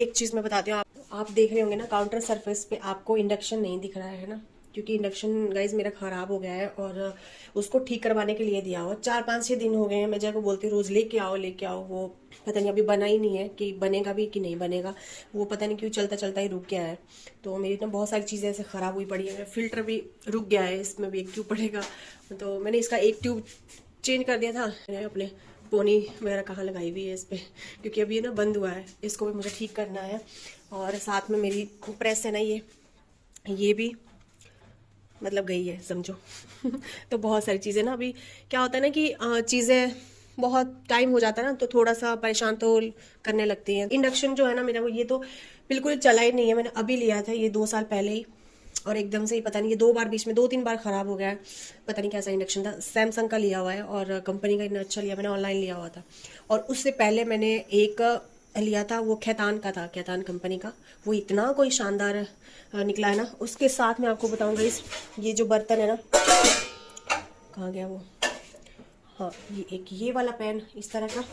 एक चीज़ मैं बताती हूँ, आप देख रहे होंगे ना काउंटर सरफेस पे आपको इंडक्शन नहीं दिख रहा है ना, क्योंकि इंडक्शन गाइज मेरा ख़राब हो गया है और उसको ठीक करवाने के लिए दिया हुआ 4-5-6 दिन हो गए हैं। मैं जब बोलती हूँ रोज़ लेके आओ, वो पता नहीं अभी बना ही नहीं है कि बनेगा भी कि नहीं बनेगा। वो पता नहीं क्यों चलता चलता ही रुक गया है। तो मेरी ना बहुत सारी चीज़ें ऐसे ख़राब हुई पड़ी है। फिल्टर भी रुक गया है, इसमें भी एक ट्यूब पड़ेगा। तो मैंने इसका एक ट्यूब चेंज कर दिया था। मैंने अपने पोनी वगैरह कहाँ लगाई हुई है इस पर, क्योंकि अभी ये ना बंद हुआ है, इसको भी मुझे ठीक करना है। और साथ में मेरी प्रेस है ना, ये भी मतलब गई है समझो। तो बहुत सारी चीज़ें ना, अभी क्या होता है ना कि चीज़ें बहुत टाइम हो जाता है ना, तो थोड़ा सा परेशान तो करने लगती हैं। इंडक्शन जो है ना मेरा, वो ये तो बिल्कुल चला ही नहीं है। मैंने अभी लिया था ये 2 साल पहले ही, और एकदम से ही पता नहीं, ये 2 बार बीच में 2-3 बार ख़राब हो गया है। पता नहीं कैसा इंडक्शन था, सैमसंग का लिया हुआ है और कंपनी का इतना अच्छा लिया, मैंने ऑनलाइन लिया हुआ था। और उससे पहले मैंने एक लिया था, वो खैतान का था, खैतान कंपनी का। वो इतना कोई शानदार निकला है ना। उसके साथ मैं आपको बताऊंगा, ये जो बर्तन है ना, कहाँ गया वो, हाँ ये वाला पैन इस तरह का,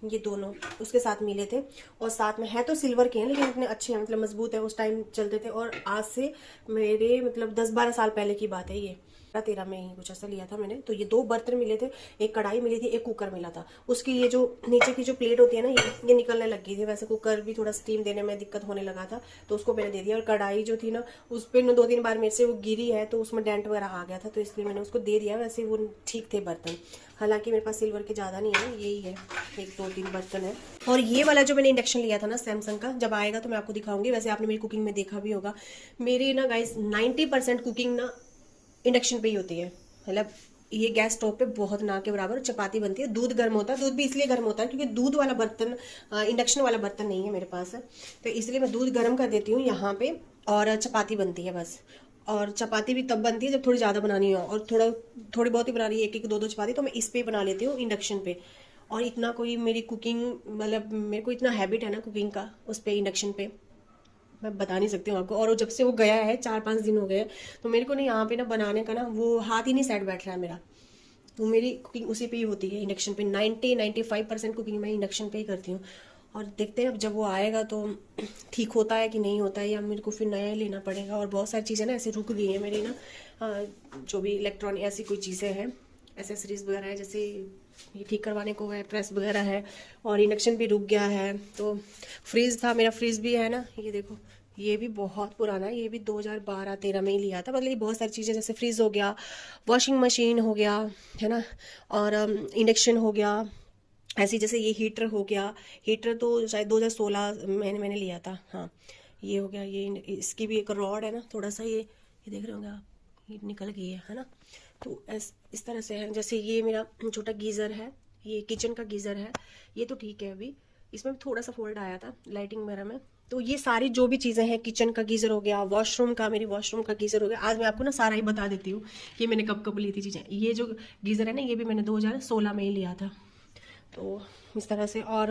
ये दोनों उसके साथ मिले थे। और साथ में है तो सिल्वर के हैं, लेकिन इतने अच्छे हैं, मतलब मजबूत है, उस टाइम चलते थे। और आज से मेरे मतलब 10-12 साल पहले की बात है ये, 13 में ही कुछ ऐसा लिया था मैंने। तो ये 2 बर्तन मिले थे, एक कढ़ाई मिली थी, एक कुकर मिला था। उसकी ये जो नीचे की जो प्लेट होती है ना, ये निकलने लग गई थी। वैसे कुकर भी थोड़ा स्टीम देने में दिक्कत होने लगा था, तो उसको मैंने दे दिया। और कढ़ाई जो थी ना, उस पर 2-3 बार मेरे से वो गिरी है, तो उसमें डेंट वगैरह आ गया था, तो इसलिए मैंने उसको दे दिया। वैसे वो ठीक थे बर्तन, हालांकि मेरे पास सिल्वर के ज़्यादा नहीं है, यही है 1-2-3 बर्तन है। और ये वाला जो मैंने इंडक्शन लिया था ना सैमसंग का, जब आएगा तो मैं आपको दिखाऊंगी। वैसे आपने मेरी कुकिंग में देखा भी होगा, मेरी ना गाइस 90% कुकिंग ना इंडक्शन पे ही होती है। मतलब ये गैस स्टोव पे बहुत ना के बराबर चपाती बनती है। दूध गर्म होता है, दूध भी इसलिए गर्म होता है क्योंकि दूध वाला बर्तन, इंडक्शन वाला बर्तन नहीं है मेरे पास, तो इसलिए मैं दूध गर्म कर देती हूँ यहाँ पे, और चपाती बनती है बस। और चपाती भी तब बनती है जब थोड़ी ज़्यादा बनानी हो, और थोड़ी बहुत ही बनानी है, 1-1 2-2 चपाती, तो मैं इस पे बना लेती हूँ इंडक्शन पे। और इतना कोई मेरी कुकिंग, मतलब मेरे को इतना हैबिट है ना कुकिंग का उस पे इंडक्शन पे, मैं बता नहीं सकती हूँ आपको। और जब से वो गया है, 4-5 दिन हो गए, तो मेरे को ना यहाँ पे ना बनाने का ना वो हाथ ही नहीं सेट बैठ रहा है मेरा। तो मेरी कुकिंग उसी पे ही होती है, इंडक्शन पे। 90-95% कुकिंग मैं इंडक्शन पे ही करती हूँ। और देखते हैं अब जब वो आएगा तो ठीक होता है कि नहीं होता है, या मेरे को फिर नया ही लेना पड़ेगा। और बहुत सारी चीज़ें ना ऐसे रुक गई हैं मेरी ना, जो भी इलेक्ट्रॉनिक ऐसी कोई चीज़ें हैं, एसेसरीज वगैरह है, जैसे ये ठीक करवाने को है, प्रेस वगैरह है। और इंडक्शन भी रुक गया है। तो फ्रीज़ था मेरा, फ्रीज़ भी है ना, ये देखो, ये भी बहुत पुराना है, ये भी 2012-13 में ही लिया था। मतलब ये बहुत सारी चीज़ें, जैसे फ्रीज़ हो गया, वॉशिंग मशीन हो गया, है ना, और इंडक्शन हो गया, ऐसे जैसे ये हीटर हो गया। हीटर तो शायद 2016 मैंने लिया था, हाँ। ये हो गया, ये इसकी भी एक रॉड है ना, थोड़ा सा ये देख रहे होंगे आप, ये निकल गई है ना। तो इस तरह से है। जैसे ये मेरा छोटा गीज़र है, ये किचन का गीज़र है, ये तो ठीक है अभी। इसमें भी थोड़ा सा फोल्ड आया था लाइटिंग वगैरह में। तो ये सारी जो भी चीज़ें हैं, किचन का गीज़र हो गया, वॉशरूम का, मेरी वॉशरूम का गीज़र हो गया। आज मैं आपको ना सारा ही बता देती हूँ कि मैंने कब कब ली थी चीज़ें। ये जो गीज़र है ना, ये भी मैंने 2016 में ही लिया था। तो इस तरह से। और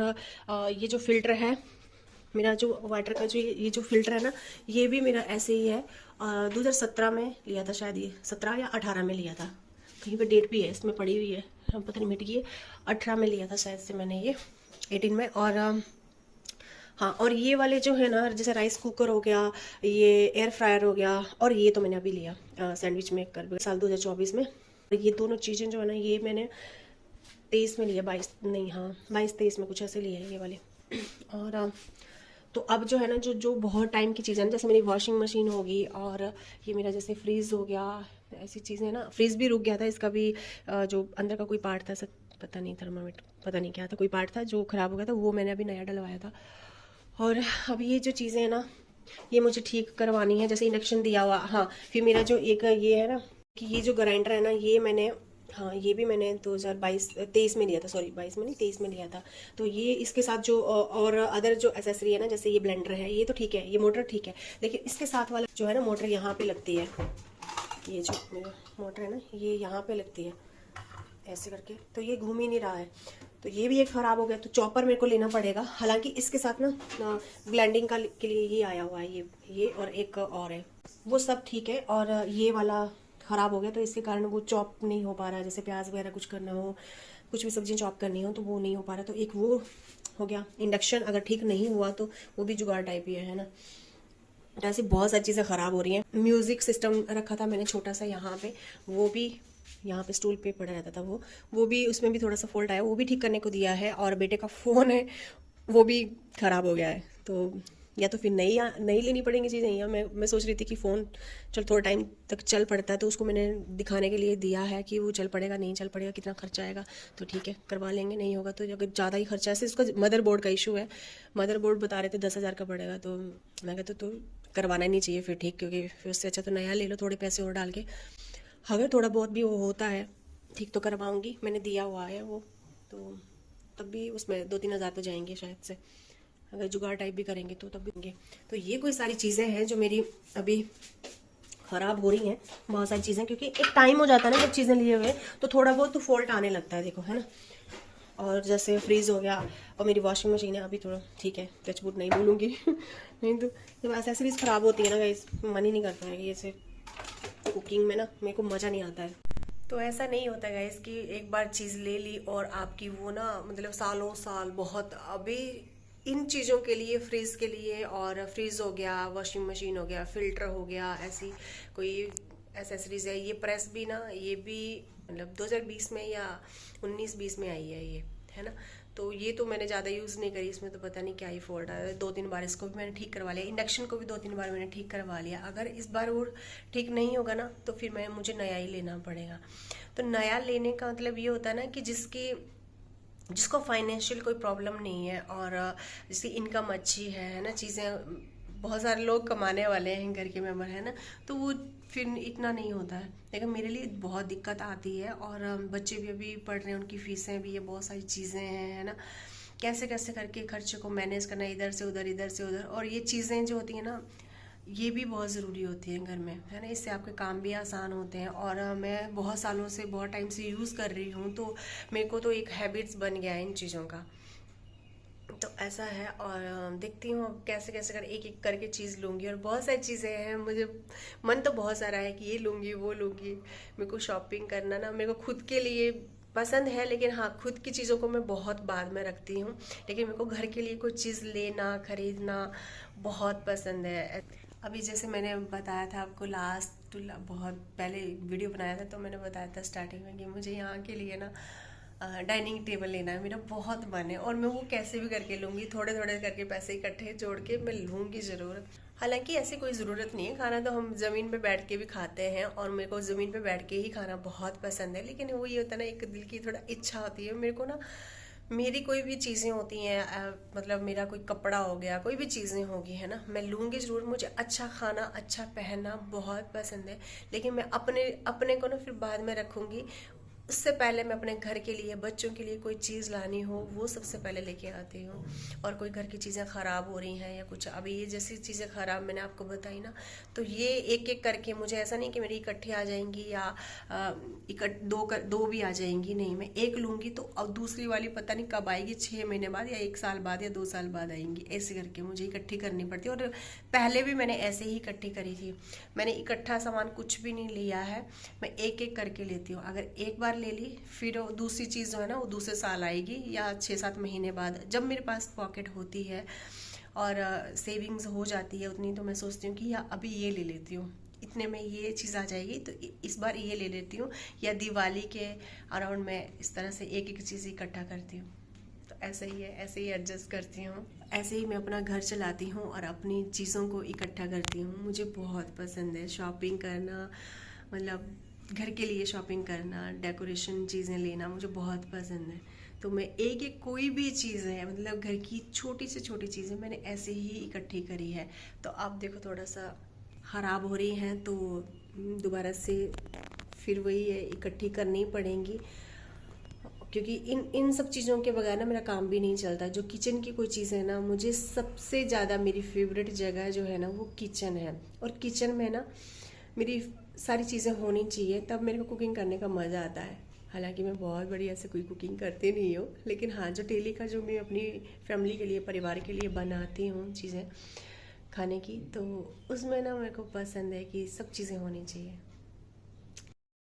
ये जो फ़िल्टर है मेरा, जो वाटर का जो ये जो फ़िल्टर है ना, ये भी मेरा ऐसे ही है। 2017 में लिया था शायद, ये 17 या 18 में लिया था। कहीं पे डेट भी है इसमें पड़ी हुई है, पता नहीं मिट गई है। 18 में लिया था शायद से मैंने ये, 18 में। और हाँ, और ये वाले जो है ना, जैसे राइस कुकर हो गया, ये एयर फ्रायर हो गया, और ये तो मैंने अभी लिया सैंडविच मेकर साल 2024 में। ये दोनों चीज़ें जो है ना, ये मैंने 23 में लिया, 22 नहीं, हाँ 22-23 में कुछ ऐसे लिए हैं ये वाले। और तो अब जो है ना, जो जो बहुत टाइम की चीज़ें हैं, जैसे मेरी वॉशिंग मशीन होगी, और ये मेरा जैसे फ्रीज़ हो गया, ऐसी चीज़ें ना। फ्रीज़ भी रुक गया था, इसका भी जो अंदर का कोई पार्ट था, पता नहीं, थर्मामीटर पता नहीं क्या था, कोई पार्ट था जो ख़राब हो गया था, वो मैंने अभी नया डलवाया था। और अब ये जो चीज़ें हैं ना, ये मुझे ठीक करवानी है। जैसे इंडक्शन दिया हुआ, हाँ। फिर मेरा जो एक ये है ना, कि ये जो ग्राइंडर है ना, ये मैंने, हाँ ये भी मैंने 2022-23 में लिया था, सॉरी 22 में नहीं, 23 में लिया था। तो ये इसके साथ जो और अदर जो एसेसरी है ना, जैसे ये ब्लेंडर है, ये तो ठीक है, ये मोटर ठीक है, लेकिन इसके साथ वाला जो है ना मोटर, यहाँ पे लगती है। ये जो मेरा मोटर है ना, ये यहाँ पे लगती है ऐसे करके, तो ये घूम ही नहीं रहा है। तो ये भी एक ख़राब हो गया, तो चॉपर मेरे को लेना पड़ेगा। हालांकि इसके साथ ना ब्लेंडिंग का के लिए ये आया हुआ है, ये और एक और है, वो सब ठीक है। और ये वाला ख़राब हो गया, तो इसके कारण वो चॉप नहीं हो पा रहा है। जैसे प्याज वगैरह कुछ करना हो, कुछ भी सब्जी चॉप करनी हो, तो वो नहीं हो पा रहा। तो एक वो हो गया। इंडक्शन अगर ठीक नहीं हुआ तो वो भी जुगाड़ टाइप ही है ना। ऐसी बहुत सारी चीज़ें ख़राब हो रही हैं। म्यूज़िक सिस्टम रखा था मैंने छोटा सा यहाँ पे, वो भी यहाँ पे स्टूल पे पड़ा रहता था वो भी उसमें भी थोड़ा सा फॉल्ट आया, वो भी ठीक करने को दिया है। और बेटे का फ़ोन है वो भी ख़राब हो गया है, तो या तो फिर नई लेनी पड़ेंगी चीज़ें। या मैं सोच रही थी कि फ़ोन चल थोड़ा टाइम तक चल पड़ता है, तो उसको मैंने दिखाने के लिए दिया है कि वो चल पड़ेगा नहीं चल पड़ेगा, कितना खर्चा आएगा, तो ठीक है करवा लेंगे। नहीं होगा तो अगर ज़्यादा ही खर्चा है, इसका मदरबोर्ड का इशू है, मदरबोर्ड बता रहे थे 10,000 का पड़ेगा, तो मैं कहता तो करवाना ही नहीं चाहिए फिर ठीक, क्योंकि फिर उससे अच्छा तो नया ले लो थोड़े पैसे और डाल के। अगर थोड़ा बहुत भी वो होता है ठीक तो करवाऊँगी, मैंने दिया हुआ है वो, तो तब भी उसमें 2-3 हज़ार तो जाएंगे शायद से, अगर जुगाड़ टाइप भी करेंगे तो तब भी होंगे। तो ये कोई सारी चीज़ें हैं जो मेरी अभी ख़राब हो रही हैं, बहुत सारी चीज़ें, क्योंकि एक टाइम हो जाता है ना जब चीज़ें लिए हुए तो थोड़ा बहुत तो फॉल्ट आने लगता है, देखो है ना। और जैसे फ्रीज़ हो गया, और मेरी वॉशिंग मशीन है अभी थोड़ा ठीक है, टचवुड नहीं बोलूँगी नहीं तो जब एक्सेसरीज ख़राब होती है ना गाइस, मन ही नहीं करता है कि ऐसे कुकिंग में ना मेरे को मज़ा नहीं आता है। तो ऐसा नहीं होता गाइस कि एक बार चीज़ ले ली और आपकी वो ना मतलब सालों साल बहुत, अभी इन चीज़ों के लिए, फ्रिज के लिए, और फ्रिज हो गया, वॉशिंग मशीन हो गया, फिल्टर हो गया, ऐसी कोई एसेसरीज है। ये प्रेस भी ना, ये भी मतलब 2020 में या 19-20 में आई है ये, है ना। तो ये तो मैंने ज़्यादा यूज़ नहीं करी, इसमें तो पता नहीं क्या ही फॉल्ट आया। 2-3 बार इसको भी मैंने ठीक करवा लिया, इंडक्शन को भी 2-3 बार मैंने ठीक करवा लिया। अगर इस बार वो ठीक नहीं होगा ना तो फिर मुझे नया ही लेना पड़ेगा। तो नया लेने का मतलब ये होता है ना कि जिसको फाइनेंशियल कोई प्रॉब्लम नहीं है, और जिसकी इनकम अच्छी है ना, चीज़ें बहुत सारे लोग कमाने वाले हैं घर के मेंबर है ना, तो वो फिर इतना नहीं होता है। लेकिन मेरे लिए बहुत दिक्कत आती है, और बच्चे भी अभी पढ़ रहे हैं, उनकी फीसें भी है, बहुत सारी चीज़ें हैं, है ना। कैसे कैसे करके खर्चे को मैनेज करना, इधर से उधर इधर से उधर। और ये चीज़ें जो होती हैं ना, ये भी बहुत ज़रूरी होती है घर में, है ना। इससे आपके काम भी आसान होते हैं। और मैं बहुत सालों से, बहुत टाइम से यूज़ कर रही हूँ, तो मेरे को तो एक हैबिट्स बन गया है इन चीज़ों का। तो ऐसा है, और देखती हूँ अब कैसे कैसे कर एक एक करके चीज़ लूँगी। और बहुत सारी चीज़ें हैं, मुझे मन तो बहुत सारा है कि ये लूँगी वो लूँगी। मेरे को शॉपिंग करना ना, मेरे को खुद के लिए पसंद है, लेकिन हाँ खुद की चीज़ों को मैं बहुत बाद में रखती हूँ। लेकिन मेरे को घर के लिए कोई चीज़ लेना, खरीदना बहुत पसंद है। अभी जैसे मैंने बताया था आपको बहुत पहले वीडियो बनाया था, तो मैंने बताया था स्टार्टिंग में कि मुझे यहाँ के लिए ना डाइनिंग टेबल लेना है, मेरा बहुत मन है। और मैं वो कैसे भी करके लूँगी, थोड़े थोड़े करके पैसे इकट्ठे जोड़ के मैं लूँगी ज़रूर। हालांकि ऐसी कोई ज़रूरत नहीं है, खाना तो हम ज़मीन पे बैठ के भी खाते हैं, और मेरे को ज़मीन पे बैठ के ही खाना बहुत पसंद है। लेकिन वो ये होता है ना, एक दिल की थोड़ा इच्छा होती है मेरे को ना, मेरी कोई भी चीज़ें होती हैं, मतलब मेरा कोई कपड़ा हो गया, कोई भी चीज़ें होगी, है ना, मैं लूँगी ज़रूर। मुझे अच्छा खाना, अच्छा पहनना बहुत पसंद है, लेकिन मैं अपने अपने को ना फिर बाद में रखूँगी। उससे पहले मैं अपने घर के लिए, बच्चों के लिए कोई चीज़ लानी हो, वो सबसे पहले लेके आती हूँ। और कोई घर की चीज़ें ख़राब हो रही हैं या कुछ, अभी ये जैसी चीज़ें ख़राब मैंने आपको बताई ना, तो ये एक एक करके, मुझे ऐसा नहीं कि मेरी इकट्ठी आ जाएंगी या दो भी आ जाएंगी, नहीं, मैं एक लूँगी तो अब दूसरी वाली पता नहीं कब आएगी, 6 महीने बाद या 1 साल बाद या 2 साल बाद आएंगी, ऐसे करके मुझे इकट्ठी करनी पड़ती है। और पहले भी मैंने ऐसे ही इकट्ठी करी थी। मैंने इकट्ठा सामान कुछ भी नहीं लिया है, मैं एक एक करके लेती हूँ। अगर एक बार ले ली, फिर दूसरी चीज़ जो है ना वो दूसरे साल आएगी या 6-7 महीने बाद, जब मेरे पास पॉकेट होती है और सेविंग्स हो जाती है उतनी, तो मैं सोचती हूँ कि या अभी ये ले लेती हूँ, इतने में ये चीज़ आ जाएगी तो इस बार ये ले लेती हूँ, या दिवाली के अराउंड मैं इस तरह से एक एक चीज़ इकट्ठा करती हूँ। तो ऐसा ही है, ऐसे ही एडजस्ट करती हूँ, ऐसे ही मैं अपना घर चलाती हूँ और अपनी चीज़ों को इकट्ठा करती हूँ। मुझे बहुत पसंद है शॉपिंग करना, मतलब घर के लिए शॉपिंग करना, डेकोरेशन चीज़ें लेना मुझे बहुत पसंद है। तो मैं एक एक कोई भी चीज़ है, मतलब घर की छोटी से छोटी चीज़ें मैंने ऐसे ही इकट्ठी करी है। तो आप देखो थोड़ा सा ख़राब हो रही हैं तो दोबारा से फिर वही है, इकट्ठी करनी पड़ेंगी, क्योंकि इन सब चीज़ों के बगैर ना मेरा काम भी नहीं चलता। जो किचन की कोई चीज़ है ना, मुझे सबसे ज़्यादा मेरी फेवरेट जगह जो है ना वो किचन है। और किचन में ना मेरी सारी चीज़ें होनी चाहिए, तब मेरे को कुकिंग करने का मज़ा आता है। हालांकि मैं बहुत बड़ी ऐसे कोई कुकिंग करती नहीं हूँ, लेकिन हाँ जो डेली का जो मैं अपनी फैमिली के लिए, परिवार के लिए बनाती हूँ चीज़ें खाने की, तो उसमें ना मेरे को पसंद है कि सब चीज़ें होनी चाहिए।